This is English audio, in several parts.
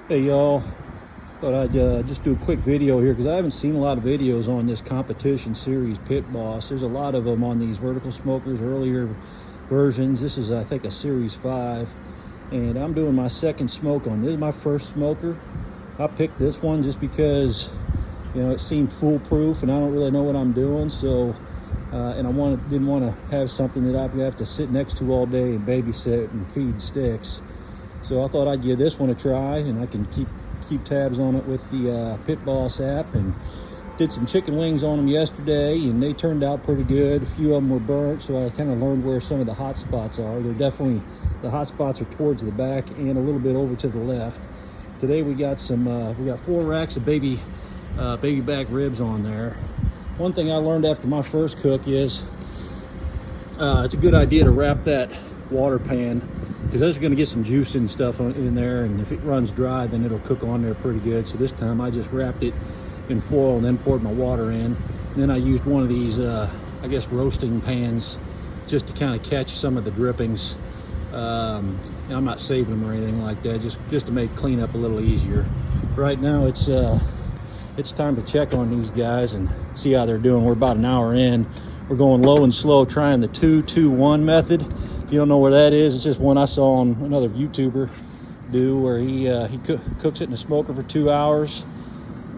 Hey y'all, thought I'd just do a quick video here because I haven't seen a lot of videos on this competition series Pit Boss. There's a lot of them on these vertical smokers, earlier versions. This is, I think, a series 5, and I'm doing my second smoke on this. Is my first smoker. I picked this one just because, you know, it seemed foolproof and I don't really know what I'm doing. So and I didn't want to have something that I'd have to sit next to all day and babysit and feed sticks. So I thought I'd give this one a try, and I can keep tabs on it with the Pit Boss app. And did some chicken wings on them yesterday, and they turned out pretty good. A few of them were burnt, so I kind of learned where some of the hot spots are. They're definitely, the hot spots are towards the back and a little bit over to the left. Today we got 4 racks of baby back ribs on there. One thing I learned after my first cook is it's a good idea to wrap that water pan, because there's going to get some juice and stuff in there, and if it runs dry then it'll cook on there pretty good. So this time I just wrapped it in foil and then poured my water in. And then I used one of these I guess roasting pans just to kind of catch some of the drippings. I'm not saving them or anything like that, just to make cleanup a little easier. Right now it's time to check on these guys and see how they're doing. We're about an hour in. We're going low and slow, trying the 2-2-1 method. If you don't know what that is, it's just one I saw on another YouTuber do, where he cooks it in a smoker for 2 hours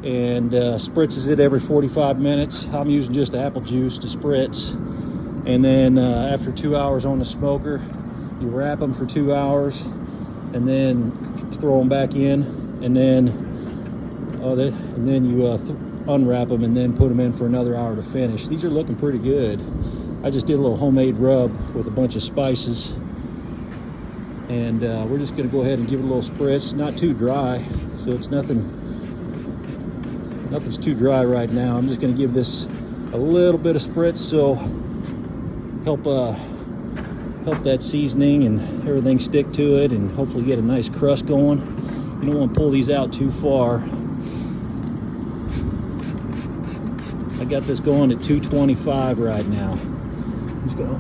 and spritzes it every 45 minutes. I'm using just apple juice to spritz, and then after 2 hours on the smoker, you wrap them for 2 hours and then throw them back in, and then you unwrap them and then put them in for another hour to finish. These are looking pretty good. I just did a little homemade rub with a bunch of spices, and we're just going to go ahead and give it a little spritz. Not too dry, so it's nothing's too dry right now. I'm just going to give this a little bit of spritz, so help that seasoning and everything stick to it, and hopefully get a nice crust going. You don't want to pull these out too far. I got this going at 225 right now. I'm just gonna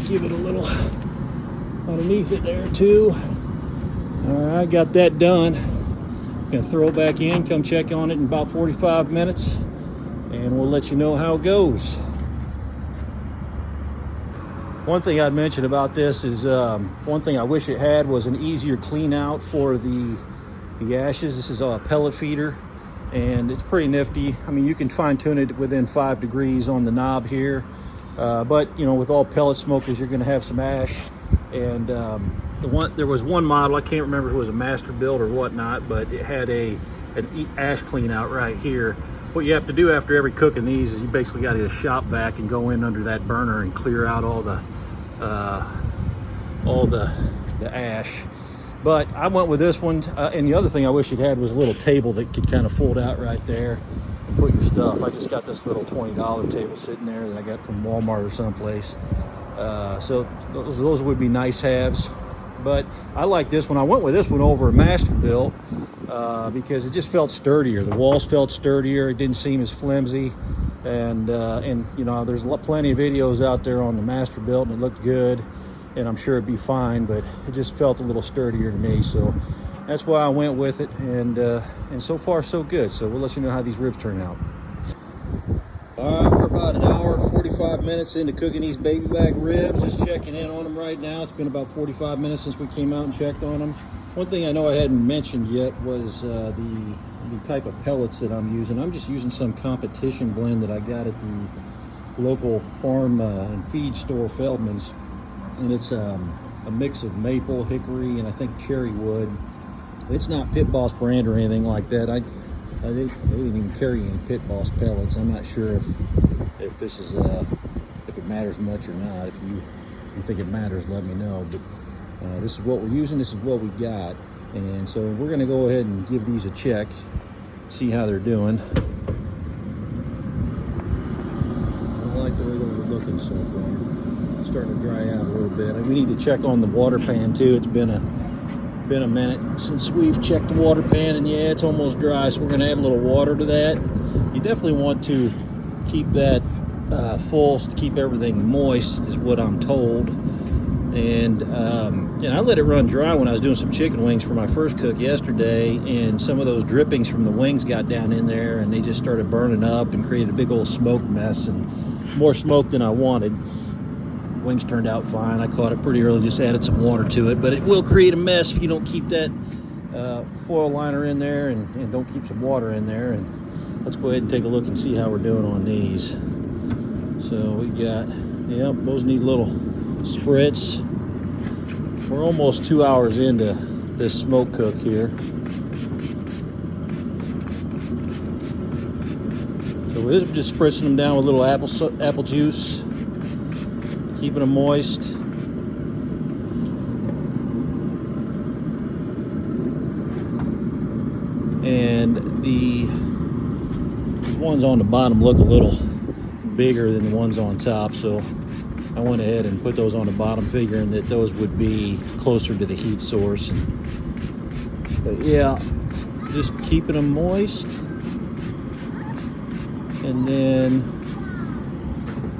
give it a little underneath it there too. All right, got that done. Gonna throw it back in, come check on it in about 45 minutes, and we'll let you know how it goes. One thing I'd mention about this is, one thing I wish it had was an easier clean out for the ashes. This is a pellet feeder, and it's pretty nifty. I mean, you can fine tune it within 5 degrees on the knob here, but you know, with all pellet smokers you're going to have some ash. And there was one model, I can't remember if it was a master build or whatnot, but it had an ash clean out right here. What you have to do after every cook of these is you basically got to shop vac and go in under that burner and clear out all the ash. But I went with this one, and the other thing I wish it had was a little table that could kind of fold out right there and put your stuff. I just got this little $20 table sitting there that I got from Walmart or someplace. So those would be nice haves. But I like this one. I went with this one over a master built because it just felt sturdier. The walls felt sturdier. It didn't seem as flimsy. And you know, there's plenty of videos out there on the master built, and it looked good, and I'm sure it'd be fine, but it just felt a little sturdier to me. So that's why I went with it, and so far so good. So we'll let you know how these ribs turn out. All right, we're about an hour, 45 minutes into cooking these baby back ribs. Just checking in on them right now. It's been about 45 minutes since we came out and checked on them. One thing I know I hadn't mentioned yet was the type of pellets that I'm using. I'm just using some competition blend that I got at the local farm and feed store, Feldman's, and it's a mix of maple, hickory, and I think cherry wood. It's not Pit Boss brand or anything like that. They didn't even carry any Pit Boss pellets. I'm not sure if this is if it matters much or not. If you think it matters, let me know. But this is what we're using. This is what we got, and so we're going to go ahead and give these a check, see how they're doing. I like the way those are looking so far. It's starting to dry out a little bit. And we need to check on the water pan too. It's been a minute since we've checked the water pan, and yeah, it's almost dry, so we're going to add a little water to that. You definitely want to keep that full to keep everything moist, is what I'm told. And I let it run dry when I was doing some chicken wings for my first cook yesterday, and some of those drippings from the wings got down in there and they just started burning up and created a big old smoke mess, and more smoke than I wanted. Wings turned out fine. I caught it pretty early, just added some water to it, but it will create a mess if you don't keep that foil liner in there and don't keep some water in there. And let's go ahead and take a look and see how we're doing on these. So we got, yep, those need little spritz. We're almost 2 hours into this smoke cook here. So we're just spritzing them down with a little apple juice, keeping them moist. And these ones on the bottom look a little bigger than the ones on top, so I went ahead and put those on the bottom, figuring that those would be closer to the heat source. But yeah, just keeping them moist, and then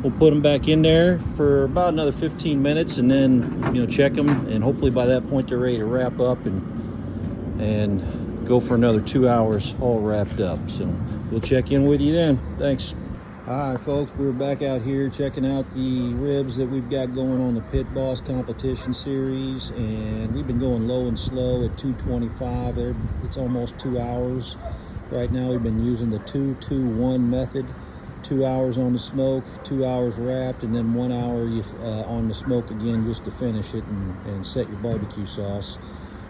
we'll put them back in there for about another 15 minutes, and then check them, and hopefully by that point they're ready to wrap up and go for another 2 hours all wrapped up. So we'll check in with you then. Thanks. All right, folks, we're back out here checking out the ribs that we've got going on the Pit Boss competition series, and we've been going low and slow at 225. It's almost 2 hours. Right now we've been using the 2-2-1 method. 2 hours on the smoke, 2 hours wrapped, and then 1 hour on the smoke again just to finish it and set your barbecue sauce.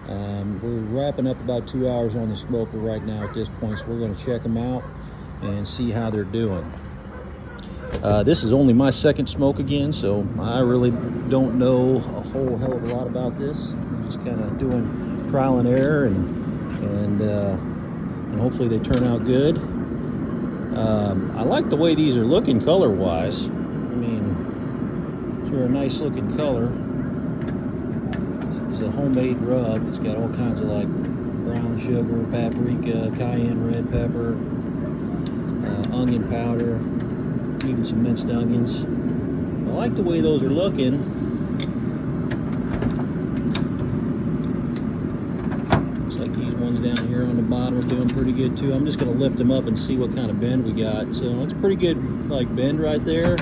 We're wrapping up about 2 hours on the smoker right now at this point, so we're going to check them out and see how they're doing. This is only my second smoke again, so I really don't know a whole hell of a lot about this. I'm just kind of doing trial and error, and hopefully they turn out good. I like the way these are looking color-wise. I mean, sure, a nice looking color. It's a homemade rub. It's got all kinds of like brown sugar, paprika, cayenne red pepper, onion powder, even some minced onions. I like the way those are looking. Looks like these ones down here on the bottom are doing pretty good too. I'm just going to lift them up and see what kind of bend we got. So it's pretty good, like, bend right there.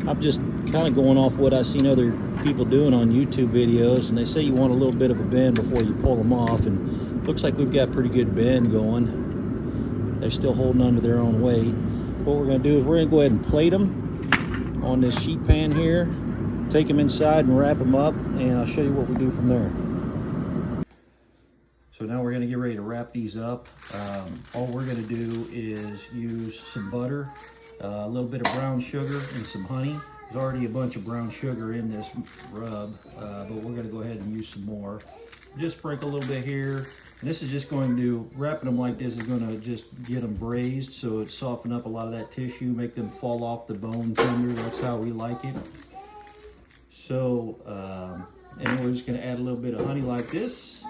I'm just kind of going off what I've seen other people doing on YouTube videos, and they say you want a little bit of a bend before you pull them off, and looks like we've got pretty good bend going. They're still holding onto their own weight. What we're going to do is we're going to go ahead and plate them on this sheet pan here, take them inside and wrap them up, and I'll show you what we do from there. So now we're going to get ready to wrap these up. All we're going to do is use some butter, a little bit of brown sugar, and some honey. There's already a bunch of brown sugar in this rub, but we're going to go ahead and use some more. Just sprinkle a little bit here. And this is just going to, wrapping them like this is going to just get them braised, so it soften up a lot of that tissue, make them fall off the bone tender. That's how we like it. So, and then we're just going to add a little bit of honey like this.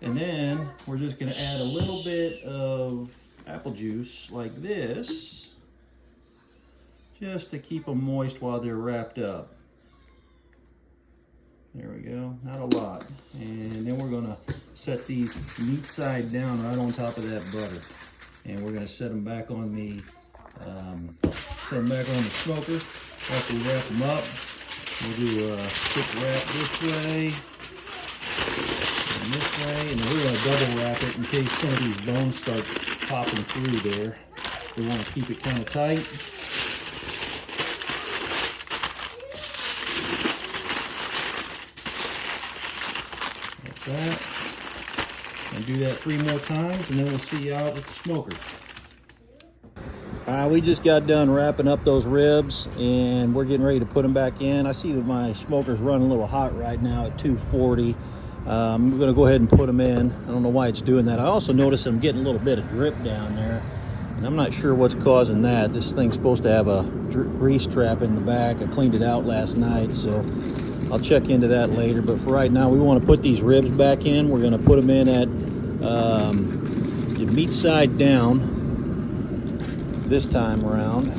And then we're just going to add a little bit of apple juice like this, just to keep them moist while they're wrapped up. There we go, not a lot. And then we're gonna set these meat side down right on top of that butter. And we're gonna set them back on the smoker after we wrap them up. We'll do a quick wrap this way and this way, and then we're gonna double wrap it in case some of these bones start popping through there. We wanna keep it kind of tight. That and do that 3 more times, and then we'll see you out with the smoker. We just got done wrapping up those ribs, and we're getting ready to put them back in. I see that my smoker's running a little hot right now at 240. I'm going to go ahead and put them in. I don't know why it's doing that. I also noticed I'm getting a little bit of drip down there, and I'm not sure what's causing that. This thing's supposed to have a grease trap in the back. I cleaned it out last night, so I'll check into that later. But for right now, we want to put these ribs back in. We're going to put them in at the meat side down this time around.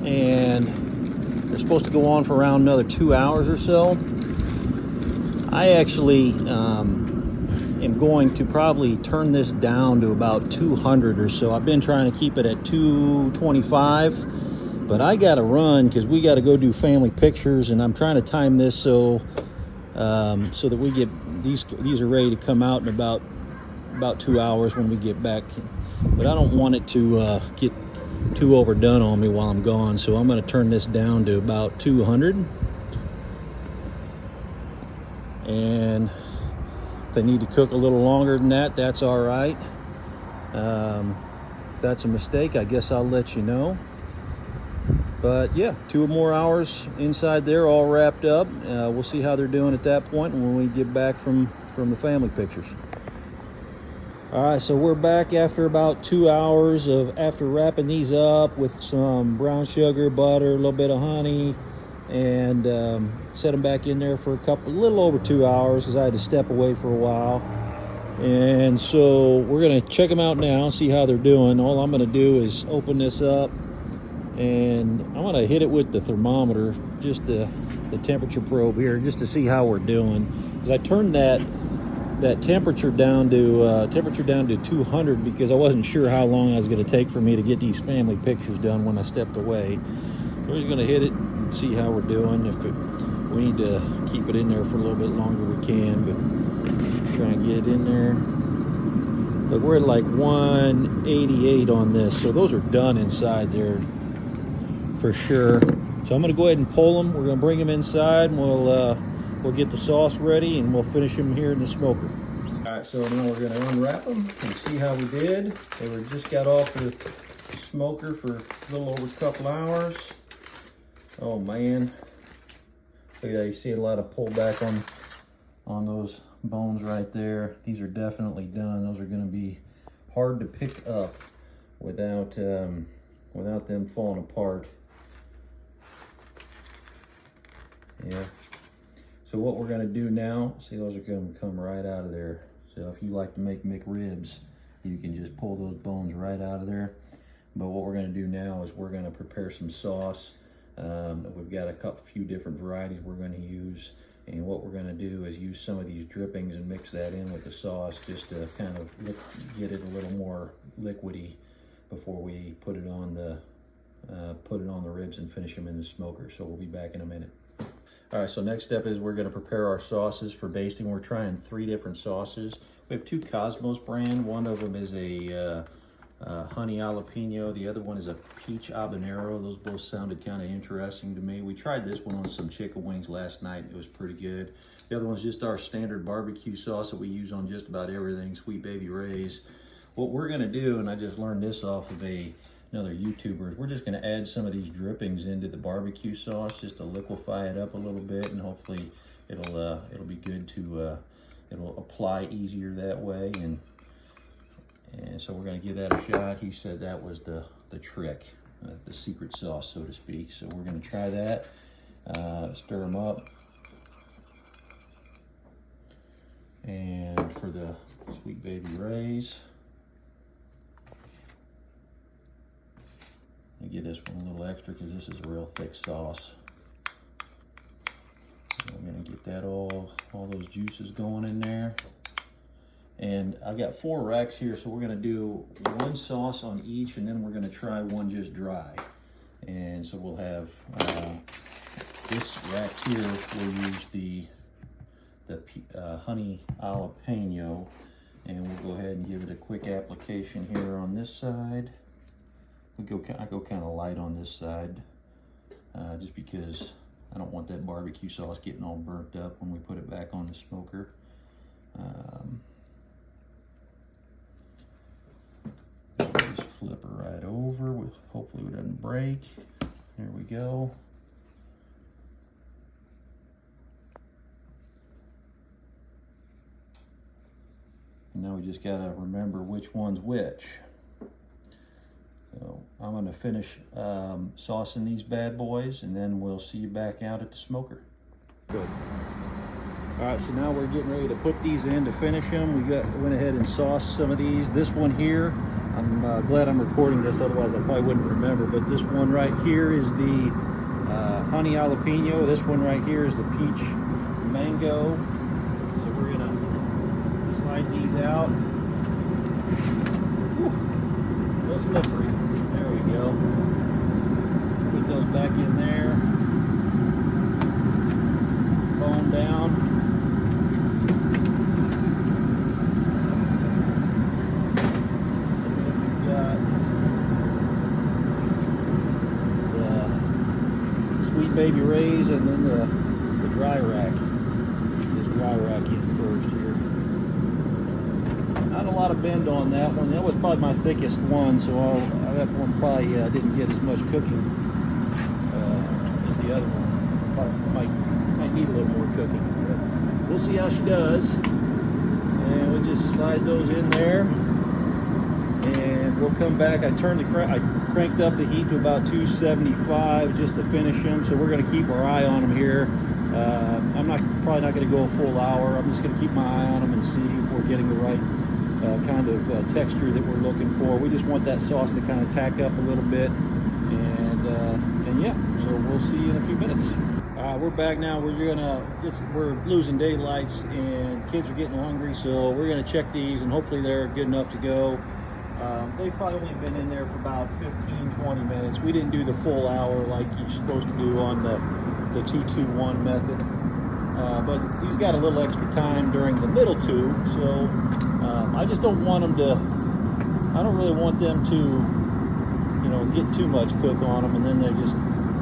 and they're supposed to go on for around another 2 hours or so. I actually am going to probably turn this down to about 200 or so. I've been trying to keep it at 225, but I gotta run because we got to go do family pictures, and I'm trying to time this so that we get these are ready to come out in about 2 hours when we get back. But I don't want it to get too overdone on me while I'm gone, so I'm going to turn this down to about 200. And if they need to cook a little longer than that, that's all right. If that's a mistake, I guess I'll let you know. But yeah, 2 more hours inside there, all wrapped up. We'll see how they're doing at that point when we get back from the family pictures. All right, so we're back after about 2 hours after wrapping these up with some brown sugar, butter, a little bit of honey, and set them back in there for a little over 2 hours because I had to step away for a while. And so we're gonna check them out now, see how they're doing. All I'm gonna do is open this up, and I'm gonna hit it with the thermometer, just the temperature probe here, just to see how we're doing. Because I turned that temperature down to 200 because I wasn't sure how long it was going to take for me to get these family pictures done when I stepped away. We're just going to hit it and see how we're doing. We need to keep it in there for a little bit longer, we can, but try and get it in there. But we're at like 188 on this, so those are done inside there for sure. So I'm going to go ahead and pull them. We're going to bring them inside, and we'll get the sauce ready, and we'll finish them here in the smoker. All right, so now we're going to unwrap them and see how we did. They were just got off the smoker for a little over a couple hours. Oh man, look at that! You see a lot of pullback on those bones right there. These are definitely done. Those are going to be hard to pick up without them falling apart. Yeah. So what we're going to do now, see, those are going to come right out of there. So if you like to make McRibs, you can just pull those bones right out of there. But what we're going to do now is we're going to prepare some sauce. We've got a few different varieties we're going to use. And what we're going to do is use some of these drippings and mix that in with the sauce just to kind of get it a little more liquidy before we put it on the ribs and finish them in the smoker. So we'll be back in a minute. All right, so next step is we're going to prepare our sauces for basting. We're trying 3 different sauces. We have 2 Cosmos brand. One of them is a honey jalapeno. The other one is a peach habanero. Those both sounded kind of interesting to me. We tried this one on some chicken wings last night. It was pretty good. The other one's just our standard barbecue sauce that we use on just about everything, Sweet Baby Ray's. What we're going to do, and I just learned this off of another YouTuber, we're just going to add some of these drippings into the barbecue sauce just to liquefy it up a little bit, and hopefully it'll be good to it'll apply easier that way, and so we're going to give that a shot. He said that was the trick, the secret sauce, so to speak. So we're going to try that, stir them up, and for the Sweet Baby Ray's, I give this one a little extra because this is a real thick sauce. So I'm gonna get that all those juices going in there. And I've got 4 racks here, so we're gonna do 1 sauce on each, and then we're gonna try one just dry. And so we'll have this rack here. We'll use the honey jalapeno, and we'll go ahead and give it a quick application here on this side. I go kind of light on this side, just because I don't want that barbecue sauce getting all burnt up when we put it back on the smoker. Just flip her right over. Hopefully it doesn't break. There we go. And now we just gotta remember which one's which. So I'm going to finish saucing these bad boys, and then we'll see you back out at the smoker. Good. All right, so now we're getting ready to put these in to finish them. We went ahead and sauced some of these. This one here, I'm glad I'm recording this, otherwise I probably wouldn't remember. But this one right here is the honey jalapeno. This one right here is the peach mango. So we're gonna slide these out. Whew, a little slippery. There we go. Put those back in there. Bone down. Sweet baby rays, and then the dry rack. This dry rack in first here. Not a lot of bend on that one. That was probably my thickest one, so that one probably didn't get as much cooking as the other one. Probably might need a little more cooking, but we'll see how she does. And we'll just slide those in there, and we'll come back. I cranked up the heat to about 275 just to finish them, so we're going to keep our eye on them here. I'm probably not going to go a full hour. I'm just going to keep my eye on them and see if we're getting the right kind of texture that we're looking for. We just want that sauce to kind of tack up a little bit, and yeah, so we'll see you in a few minutes. We're back now. We're losing daylights, and kids are getting hungry, so we're going to check these, and hopefully they're good enough to go. They've probably only been in there for about 15-20 minutes. We didn't do the full hour like you're supposed to do on the 2-2-1 method. But he's got a little extra time during the middle two, so I just don't want them to, I don't really want them to, get too much cook on them, and then they just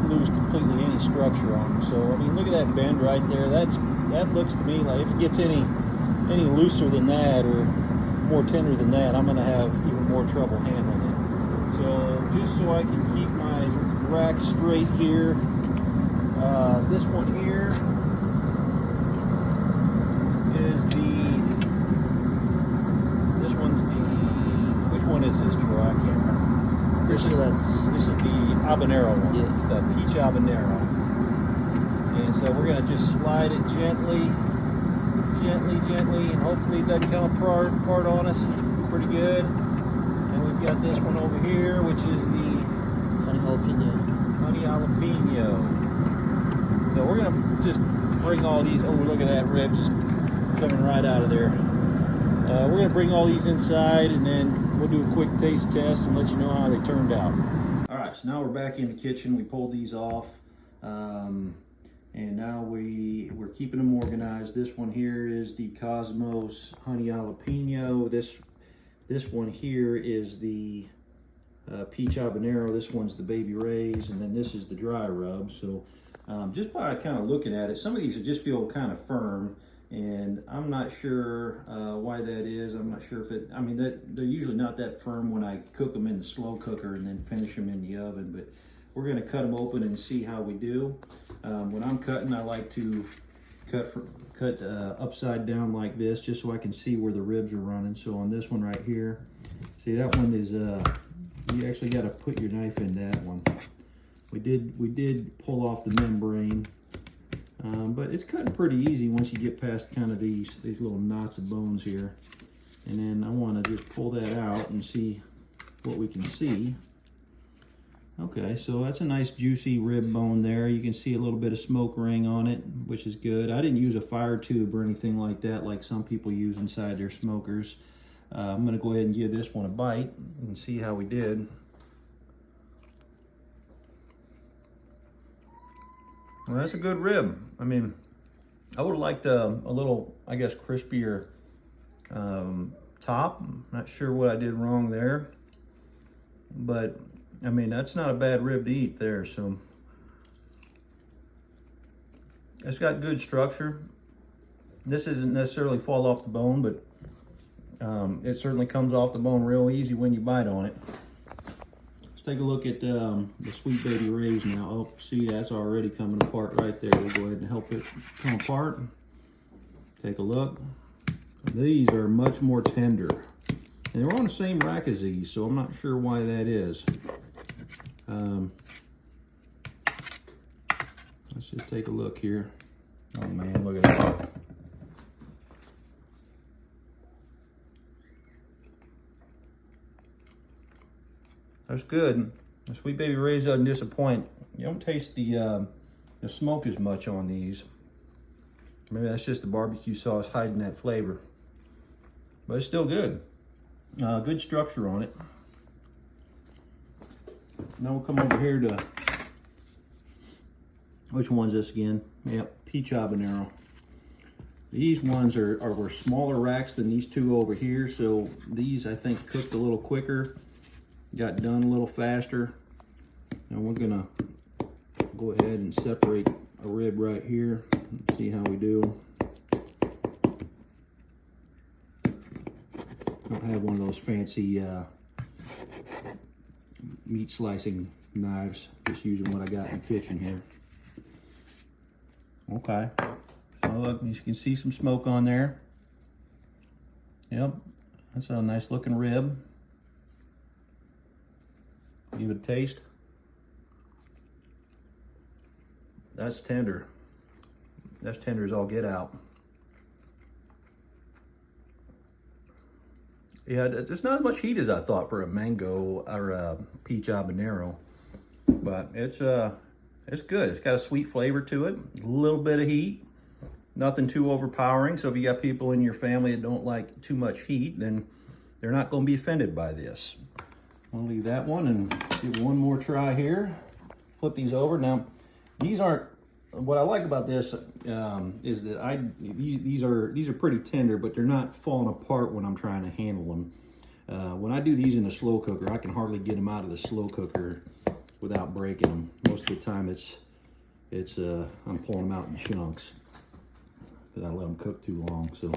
lose completely any structure on them. So, I mean, look at that bend right there. That looks to me like if it gets any looser than that or more tender than that, I'm going to have even more trouble handling it. So just so I can keep my rack straight here, this one here is which one is this, Troy? I can't remember. This is the habanero one, yeah. The peach habanero. And so we're going to just slide it gently, and hopefully it doesn't come apart on us. Pretty good. And we've got this one over here, which is the honey jalapeno. So we're gonna just bring all these. Oh, look at that rib just coming right out of there. We're gonna bring all these inside, and then we'll do a quick taste test and let you know how they turned out. All right, so now we're back in the kitchen. We pulled these off. And now we're keeping them organized. This one here is the Cosmos honey jalapeno. This one here is the peach habanero. This one's the baby rays, and then this is the dry rub. So just by kind of looking at it, some of these just feel kind of firm, and I'm not sure why that is. I'm not sure if they're usually not that firm when I cook them in the slow cooker and then finish them in the oven, but we're going to cut them open and see how we do. When I'm cutting, I like to cut upside down like this, just so I can see where the ribs are running. So on this one right here, see that one is, you actually got to put your knife in that one. We did pull off the membrane, but it's cutting pretty easy once you get past kind of these little knots of bones here. And then I want to just pull that out and see what we can see. Okay, so that's a nice juicy rib bone there. You can see a little bit of smoke ring on it, which is good. I didn't use a fire tube or anything like that like some people use inside their smokers. I'm gonna go ahead and give this one a bite and see how we did. Well, that's a good rib. I mean, I would have liked a little, I guess, crispier top. I'm not sure what I did wrong there, but I mean, that's not a bad rib to eat there. So it's got good structure. This isn't necessarily fall off the bone, but it certainly comes off the bone real easy when you bite on it. Let's take a look at the sweet baby rays now. Oh, see, that's already coming apart right there. We'll go ahead and help it come apart. Take a look. These are much more tender. And they're on the same rack as these, so I'm not sure why that is. Let's just take a look here. Oh man, look at that. That's good. The Sweet Baby Ray's doesn't disappoint. You don't taste the smoke as much on these. Maybe that's just the barbecue sauce hiding that flavor. But it's still good. Good structure on it. Now we'll come over here to, which one's this again? Yep, peach habanero. These ones were smaller racks than these two over here, so these I think cooked a little quicker, got done a little faster. Now we're gonna go ahead and separate a rib right here and see how we do. I don't have one of those fancy meat slicing knives, just using what I got in the kitchen here. Okay, so look, you can see some smoke on there. Yep, that's a nice looking rib. Give it a taste. That's tender. That's tender as all get out. Yeah, there's not as much heat as I thought for a mango or a peach habanero, but it's good. It's got a sweet flavor to it, a little bit of heat, nothing too overpowering. So if you got people in your family that don't like too much heat, then they're not going to be offended by this. I'll leave that one and give one more try here. Flip these over. Now, these aren't, what I like about this is that these are pretty tender, but they're not falling apart when I'm trying to handle them. When I do these in the slow cooker, I can hardly get them out of the slow cooker without breaking them. Most of the time I'm pulling them out in chunks because I let them cook too long. So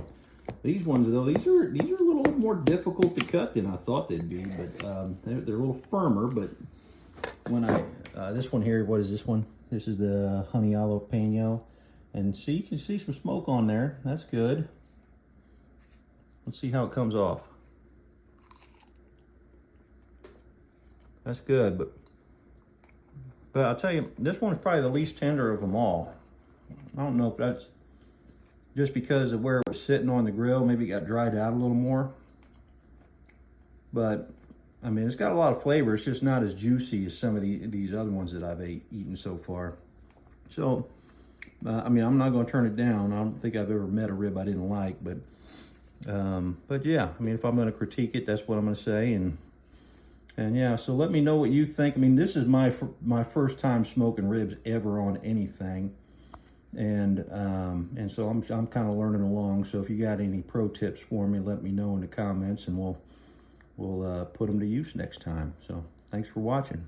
these ones though, these are a little more difficult to cut than I thought they'd be, but they're a little firmer. But when this one here, what is this one? This is the honey jalapeno, and see, you can see some smoke on there. That's good. Let's see how it comes off. That's good, but I'll tell you, this one's probably the least tender of them all. I don't know if that's just because of where it was sitting on the grill. Maybe it got dried out a little more. But I mean, it's got a lot of flavor. It's just not as juicy as some of these other ones that I've eaten so far. So, I mean, I'm not going to turn it down. I don't think I've ever met a rib I didn't like, but yeah, I mean, if I'm going to critique it, that's what I'm going to say. And yeah, so let me know what you think. I mean, this is my first time smoking ribs ever on anything, and so I'm kind of learning along. So if you got any pro tips for me, let me know in the comments, and we'll put them to use next time. So thanks for watching.